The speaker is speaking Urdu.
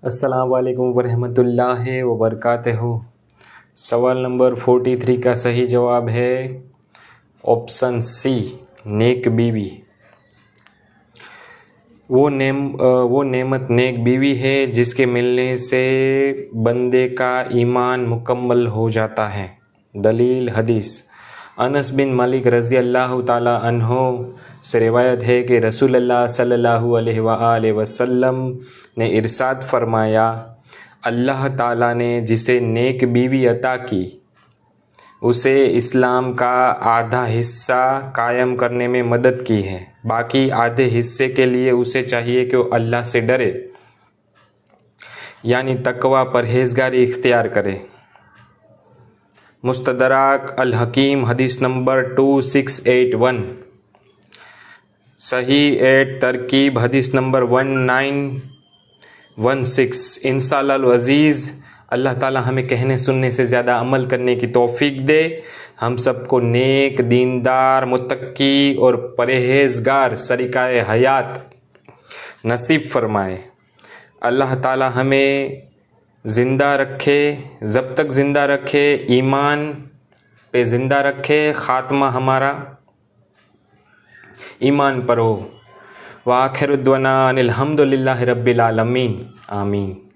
السلام علیکم ورحمۃ اللہ وبرکاتہ۔ سوال نمبر 43 کا صحیح جواب ہے آپشن سی، نیک بیوی۔ وہ نعمت نیک بیوی ہے جس کے ملنے سے بندے کا ایمان مکمل ہو جاتا ہے۔ دلیل حدیث انس بن مالک رضی اللہ تعالی عنہ سے روایت ہے کہ رسول اللہ صلی اللہ علیہ وآلہ وسلم نے ارشاد فرمایا، اللہ تعالیٰ نے جسے نیک بیوی عطا کی اسے اسلام کا آدھا حصہ قائم کرنے میں مدد کی ہے، باقی آدھے حصے کے لیے اسے چاہیے کہ وہ اللہ سے ڈرے، یعنی تقوی پرہیزگاری اختیار کرے۔ مستدرک الحکیم حدیث نمبر 2681۔ صحیح ترکیب حدیث نمبر 1916۔ انشاءاللہ العزیز اللہ تعالی ہمیں کہنے سننے سے زیادہ عمل کرنے کی توفیق دے، ہم سب کو نیک، دیندار، متقی اور پرہیزگار طریقہ حیات نصیب فرمائے۔ اللہ تعالی ہمیں زندہ رکھے، جب تک زندہ رکھے ایمان پہ زندہ رکھے، خاتمہ ہمارا ایمان پر ہو۔ وآخر دعوانا ان الحمد للہ رب العالمین، آمین۔